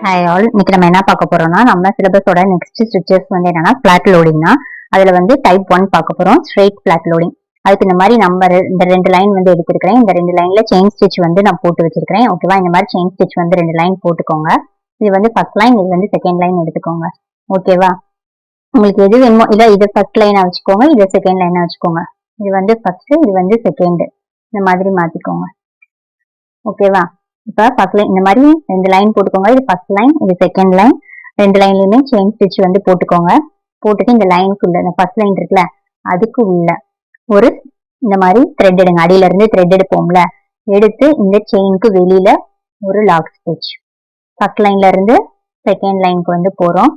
Hi all, இன்னைக்கு நம்ம என்ன பார்க்க போறோம்னா நம்ம சிலபஸோட நெக்ஸ்ட் ஸ்டிச்சஸ் வந்து என்னன்னா ஃபிளாட் லோடிங்னா அதுல வந்து டைப் 1 பார்க்க போறோம், ஸ்ட்ரெயிட் ஃபிளாட் லோடிங். அதுக்கு இந்த மாதிரி நம்பர் இந்த 2 லைன் வந்து எடுத்துருக்கிறேன். இந்த 2 லைன்ல செயின் ஸ்டிச் வந்து நான் போட்டு வச்சிருக்கிறேன். ஓகேவா, இந்த மாதிரி செயின் ஸ்டிச் வந்து 2 லைன் போட்டுக்கோங்க. இது வந்து ஃபர்ஸ்ட் லைன், இது வந்து செகண்ட் லைன் எடுத்துக்கோங்க. ஓகேவா, உங்களுக்கு எது வேணுமோ இல்ல இது ஃபர்ஸ்ட் லைனா வச்சுக்கோங்க, இது செகண்ட் லைனா வச்சுக்கோங்க. இது வந்து ஃபர்ஸ்ட், இது வந்து செகண்ட், இந்த மாதிரி மாத்திக்கோங்க. ஓகேவா, இப்ப ஃபர்ஸ்ட் லைன் இந்த மாதிரி 2 லைன் போட்டுக்கோங்க. இது ஃபர்ஸ்ட் லைன், இது செகண்ட் லைன். 2 லைன்லயுமே செயின் ஸ்டிச் வந்து போட்டுக்கோங்க. போட்டுட்டு இந்த லைனுக்குள்ள இந்த ஃபர்ஸ்ட் லைன் இருக்குல்ல அதுக்கு உள்ள ஒரு இந்த மாதிரி த்ரெட் எடுங்க. அடியில இருந்து த்ரெட் எடுப்போம்ல, எடுத்து இந்த செயினுக்கு வெளியில ஒரு லாக் ஸ்டிச். ஃபர்ஸ்ட் லைன்ல இருந்து செகண்ட் லைனுக்கு வந்து போறோம்.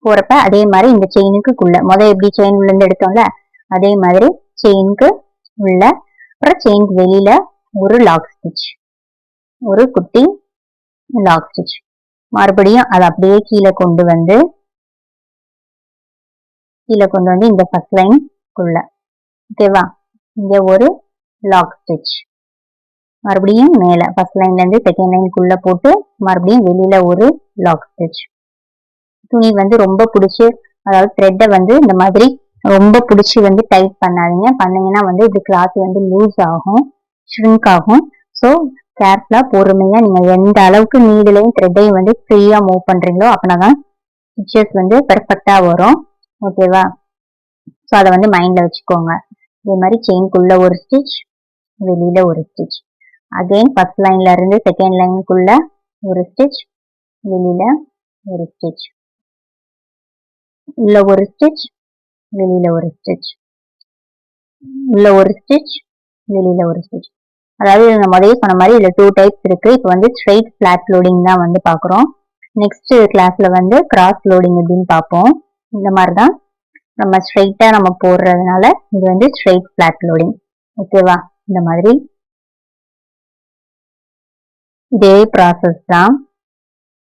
போறப்ப அதே மாதிரி இந்த செயினுக்குள்ள எப்படி செயின் உள்ள இருந்து எடுத்தோம்ல அதே மாதிரி செயினுக்கு உள்ள, அப்புறம் செயினுக்கு வெளியில ஒரு லாக் ஸ்டிச், ஒரு குட்டி லாக் ஸ்டிச். மறுபடியும் அதை அப்படியே கீழே கொண்டு வந்து இந்த ஃபர்ஸ்ட் லைனுக்குள்ள, ஓகேவா, இங்க ஒரு லாக் ஸ்டிச். மறுபடியும் மேல ஃபர்ஸ்ட் லைன்ல இருந்து செகண்ட் லைனுக்குள்ள போட்டு மறுபடியும் வெளியில ஒரு லாக் ஸ்டிச். துணி வந்து ரொம்ப பிடிச்சி, அதாவது த்ரெட்டை வந்து இந்த மாதிரி ரொம்ப பிடிச்சி வந்து டைட் பண்ணாதீங்க. பண்ணீங்கன்னா வந்து இது கிளாத் வந்து லூஸ் ஆகும், ஷ்ரிங்க் ஆகும். ஸோ கேர்ஃபுல்லா பொறுமையா நீங்க எந்த அளவுக்கு நீடிலையும் த்ரெட்டையும் வந்து ஃப்ரீயா மூவ் பண்றீங்களோ அப்படின்னாதான் ஸ்டிச்சஸ் வந்து பெர்ஃபெக்டா வரும். ஓகேவா, ஸோ அதை வந்து மைண்ட்ல வச்சுக்கோங்க. இதே மாதிரி செயின்குள்ள ஒரு ஸ்டிச், வெளியில ஒரு ஸ்டிச். அகைன் ஃபர்ஸ்ட் லைன்ல இருந்து செகண்ட் லைனுக்குள்ள ஒரு ஸ்டிச், வெளியில ஒரு ஸ்டிச், உள்ள ஒரு ஸ்டிச், வெளியில ஒரு ஸ்டிச், உள்ள ஒரு ஸ்டிச், வெளியில ஒரு ஸ்டிச். அதாவது நம்ம முதல்ல சொன்ன மாதிரி இதுல 2 டைப்ஸ் இருக்கு. இப்போ வந்து ஸ்ட்ரெயிட் ஃபிளாட் லோடிங் தான் வந்து பாக்குறோம். நெக்ஸ்ட் கிளாஸ்ல வந்து கிராஸ் லோடிங் எப்படின்னு பார்ப்போம். இந்த மாதிரிதான் நம்ம ஸ்ட்ரெயிட்டா நம்ம போடுறதுனால இது வந்து ஸ்ட்ரெயிட் ஃபிளாட் லோடிங். ஓகேவா, இந்த மாதிரி இதே ப்ராசஸ் தான்.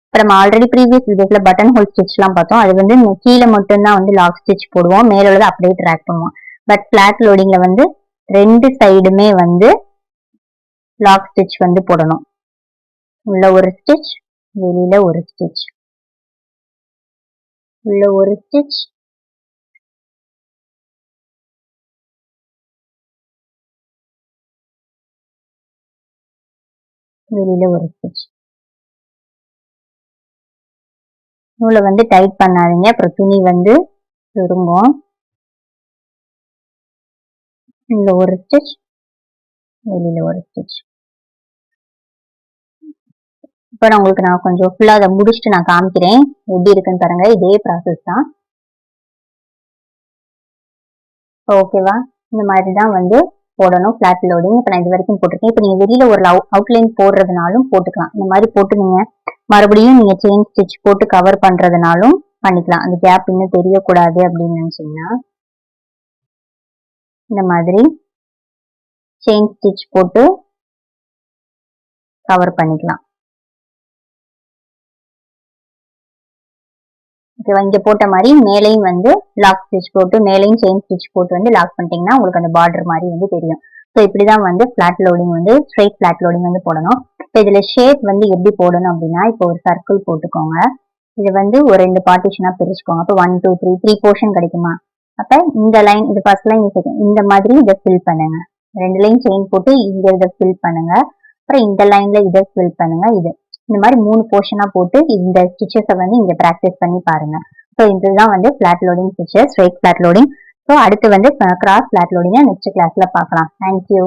இப்போ நம்ம ஆல்ரெடி ப்ரீவியஸ் வீடியோஸ்ல பட்டன் ஹோல் ஸ்டிச் எல்லாம் பார்த்தோம். அது வந்து கீழே மட்டும்தான் வந்து லாக் ஸ்டிச் போடுவோம், மேல உள்ளதை அப்படியே ட்ராக் பண்ணுவோம். பட் ஃபிளாட் லோடிங்ல வந்து 2 சைடுமே வந்து லாக் ஸ்டிச் வந்து போடணும். உள்ள ஒரு ஸ்டிச், வெளியில ஒரு ஸ்டிச், உள்ள ஒரு ஸ்டிச், வெளியில ஒரு ஸ்டிச். நூலை வந்து டைட் பண்ணாதீங்க, அப்புறம் துணி வந்து சுருங்கும். உள்ள ஒரு ஸ்டிச், வெளியில ஒரு ஸ்டிச். இப்போ நான் கொஞ்சம் ஃபுல்லா அதை முடிச்சுட்டு நான் காமிக்கிறேன் எப்படி இருக்குன்னு பாருங்க. இதே ப்ராசஸ் தான். ஓகேவா, இந்த மாதிரி தான் வந்து போடணும் ஃபிளாட் லோடிங். இப்போ நான் இது வரைக்கும் போட்டிருக்கேன். இப்போ நீங்க வெளியில ஒரு அவுட்லைன் போடுறதுனாலும் போட்டுக்கலாம். இந்த மாதிரி போட்டு நீங்க மறுபடியும் நீங்க செயின் ஸ்டிச் போட்டு கவர் பண்றதுனாலும் பண்ணிக்கலாம். அந்த கேப் இன்னும் தெரியக்கூடாது அப்படின்னு நினைச்சீங்கன்னா இந்த மாதிரி செயின் ஸ்டிச் போட்டு கவர் பண்ணிக்கலாம். ஓகேவா, இங்க போட்ட மாதிரி மேலையும் வந்து லாக் ஸ்டிச் போட்டு, மேலையும் செயின் ஸ்டிச் போட்டு வந்து லாக் பண்ணிட்டீங்கன்னா உங்களுக்கு அந்த பார்டர் மாதிரி வந்து தெரியும். ஸோ இப்படிதான் வந்து ஃபிளாட் லோடிங் வந்து ஸ்ட்ரெயிட் ஃபிளாட் லோடிங் வந்து போடணும். இப்போ இதுல ஷேப் வந்து எப்படி போடணும் அப்படின்னா, இப்போ ஒரு சர்க்கிள் போட்டுக்கோங்க. இது வந்து ஒரு 2 பார்ட்டிஷனா பிரிச்சுக்கோங்க. அப்போ 1 2 3 போர்ஷன் கிடைக்குமா? அப்ப இந்த லைன், இது ஃபர்ஸ்ட் லைன், இந்த மாதிரி இதை ஃபில் பண்ணுங்க. 2 லைன் செயின் போட்டு இங்க இதை ஃபில் பண்ணுங்க. அப்புறம் இந்த லைன்ல இதை ஃபில் பண்ணுங்க. இது இந்த மாதிரி 3 போர்ஷனா போட்டு இந்த ஸ்டிச்சஸை வந்து இங்க பிராக்டிஸ் பண்ணி பாருங்க. ஸோ இதுதான் வந்து flat loading stitches, straight flat loading. So அடுத்து வந்து கிராஸ் ஃபிளாட் லோடிங்கை நெக்ஸ்ட் கிளாஸ்ல பார்க்கலாம். தேங்க்யூ.